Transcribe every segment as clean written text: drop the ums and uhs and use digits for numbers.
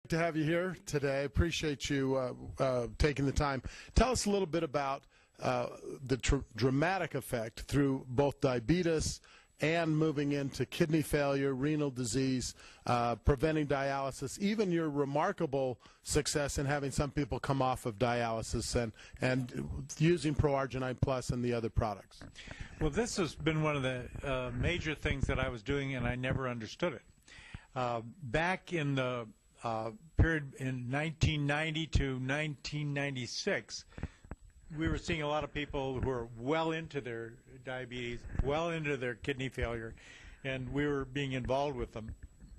To have you here today. Appreciate you taking the time. Tell us a little bit about the dramatic effect through both diabetes and moving into kidney failure, renal disease, preventing dialysis, even your remarkable success in having some people come off of dialysis and using Proargi Plus and the other products. Well, this has been one of the major things that I was doing, and I never understood it. Back in the period in 1990 to 1996, we were seeing a lot of people who were well into their diabetes, well into their kidney failure, and we were being involved with them.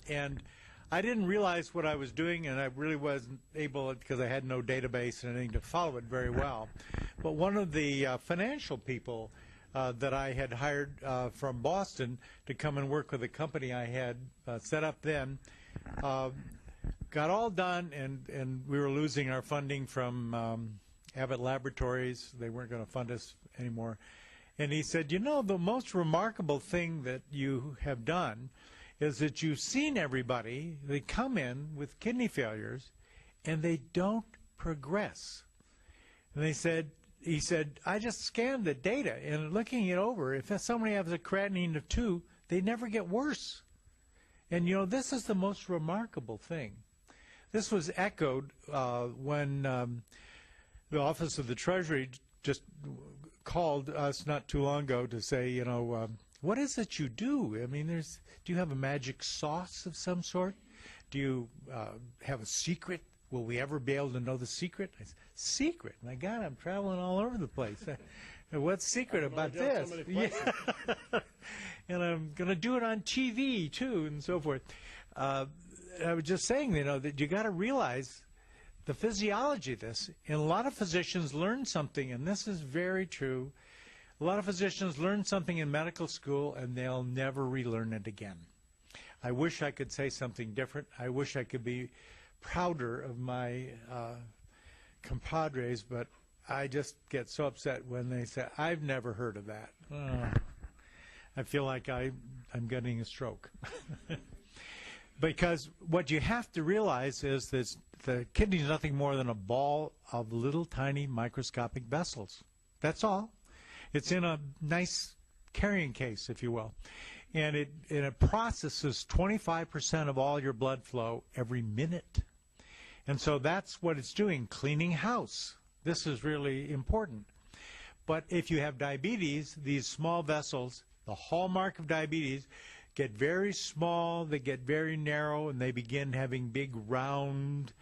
And I didn't realize what I was doing, and I really wasn't able, because I had no database and anything to follow it very well. But one of the financial people that I had hired from Boston to come and work with a company I had set up then, got all done, and we were losing our funding from Abbott Laboratories. They weren't going to fund us anymore. And he said, you know, the most remarkable thing that you have done is that you've seen everybody, they come in with kidney failures, and they don't progress. And he said, I just scanned the data, and looking it over, if somebody has a creatinine of 2, they never get worse. And, you know, this is the most remarkable thing. This was echoed when the Office of the Treasury just called us not too long ago to say, you know, what is it you do? I mean, do you have a magic sauce of some sort? Do you have a secret? Will we ever be able to know the secret? I said, secret? My God, I'm traveling all over the place. What's secret about this? Yeah. And I'm going to do it on TV, too, and so forth. I was just saying, you know, that you got to realize the physiology of this. And a lot of physicians learn something, and this is very true. A lot of physicians learn something in medical school, and they'll never relearn it again. I wish I could say something different. I wish I could be prouder of my compadres, but I just get so upset when they say, I've never heard of that. I feel like I'm getting a stroke. Because what you have to realize is that the kidney is nothing more than a ball of little tiny microscopic vessels. That's all. It's in a nice carrying case, if you will. And it processes 25% of all your blood flow every minute. And so that's what it's doing, cleaning house. This is really important. But if you have diabetes, these small vessels, the hallmark of diabetes, get very small, they get very narrow, and they begin having big round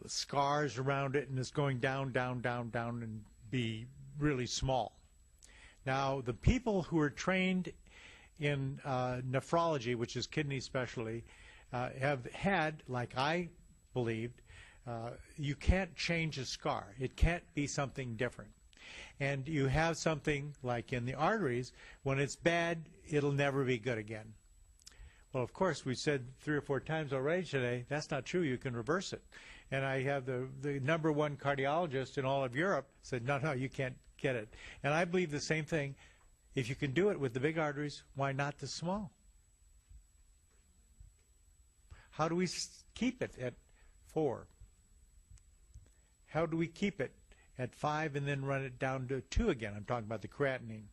scars around it, and it's going down, down, down, down, and be really small. Now, the people who are trained in nephrology, which is kidney specialty, have had, like I believed, you can't change a scar. It can't be something different. And you have something like in the arteries, when it's bad, it'll never be good again. Well, of course, we said 3 or 4 times already today, that's not true. You can reverse it. And I have the #1 cardiologist in all of Europe said, no, you can't get it. And I believe the same thing. If you can do it with the big arteries, why not the small? How do we keep it at 4? How do we keep it at 5 and then run it down to 2 again? I'm talking about the creatinine.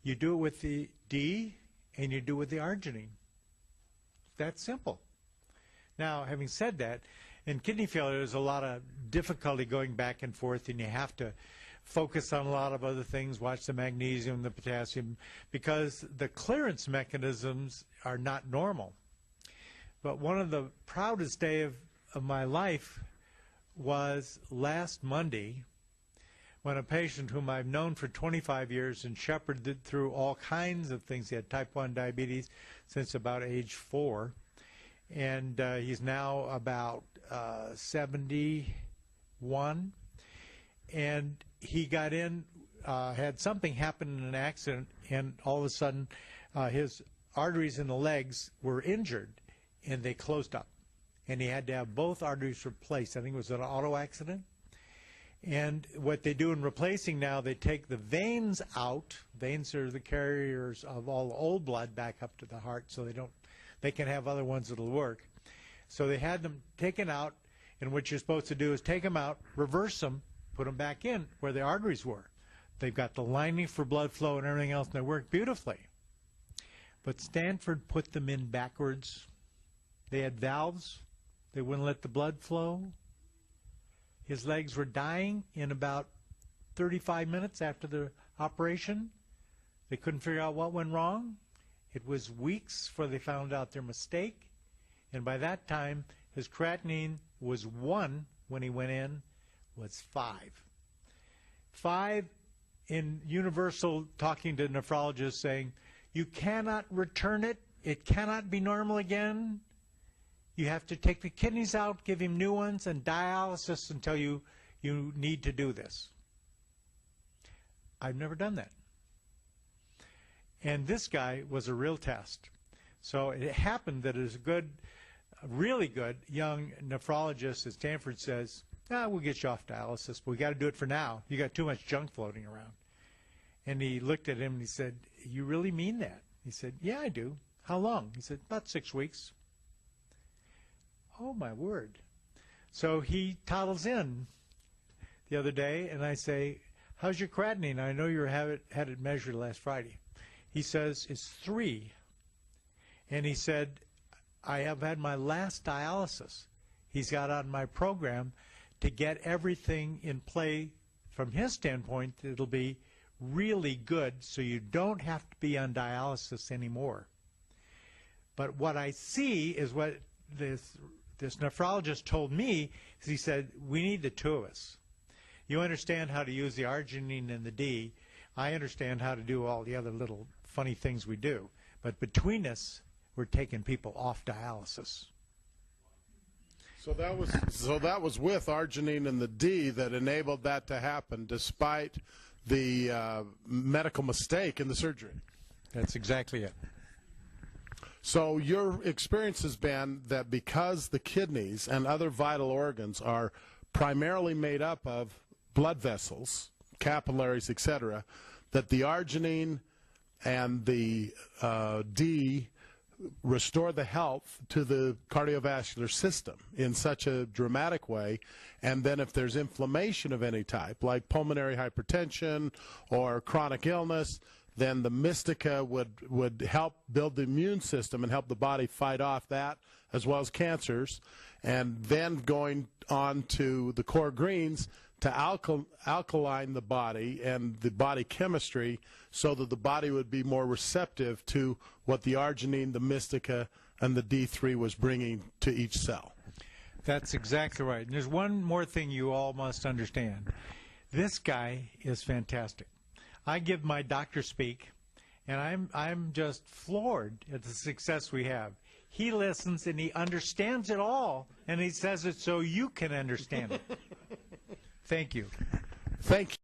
You do it with the D and you do it with the arginine. That's simple. Now, having said that, in kidney failure, there's a lot of difficulty going back and forth, and you have to focus on a lot of other things, watch the magnesium, the potassium, because the clearance mechanisms are not normal. But one of the proudest days of my life was last Monday, when a patient whom I've known for 25 years and shepherded through all kinds of things, he had type 1 diabetes since about age 4, and he's now about 71, and he got in, had something happen in an accident, and all of a sudden his arteries in the legs were injured, and they closed up. And he had to have both arteries replaced. I think it was an auto accident. And what they do in replacing now, they take the veins out. Veins are the carriers of all the old blood back up to the heart, so they can have other ones that'll work. So they had them taken out, and what you're supposed to do is take them out, reverse them, put them back in where the arteries were. They've got the lining for blood flow and everything else, and they work beautifully. But Stanford put them in backwards. They had valves. They wouldn't let the blood flow. His legs were dying in about 35 minutes after the operation. They couldn't figure out what went wrong. It was weeks before they found out their mistake. And by that time, his creatinine was 1 when he went in, was 5. 5 in universal, talking to nephrologists saying, you cannot return it. It cannot be normal again. You have to take the kidneys out, give him new ones, and dialysis until you need to do this. I've never done that. And this guy was a real test. So it happened that as a good, really good young nephrologist at Stanford says, we'll get you off dialysis, but we got to do it for now. You got too much junk floating around. And he looked at him and he said, you really mean that? He said, yeah, I do. How long? He said, about 6 weeks. Oh, my word. So he toddles in the other day, and I say, how's your creatinine? I know you had it measured last Friday. He says, it's 3. And he said, I have had my last dialysis. He's got on my program to get everything in play from his standpoint. It'll be really good so you don't have to be on dialysis anymore. But what I see is what this nephrologist told me is he said, we need the two of us. You understand how to use the arginine and the D. I understand how to do all the other little funny things we do. But between us, we're taking people off dialysis. So that was with arginine and the D that enabled that to happen, despite the medical mistake in the surgery. That's exactly it. So your experience has been that because the kidneys and other vital organs are primarily made up of blood vessels, capillaries, etc., that the arginine and the D restore the health to the cardiovascular system in such a dramatic way. And then if there's inflammation of any type, like pulmonary hypertension or chronic illness, then the Mystica would help build the immune system and help the body fight off that as well as cancers. And then going on to the core greens to alkaline the body and the body chemistry so that the body would be more receptive to what the arginine, the Mystica, and the D3 was bringing to each cell. That's exactly right. And there's one more thing you all must understand. This guy is fantastic. I give my doctor speak, and I'm just floored at the success we have. He listens and he understands it all, and he says it so you can understand it. Thank you. Thank you.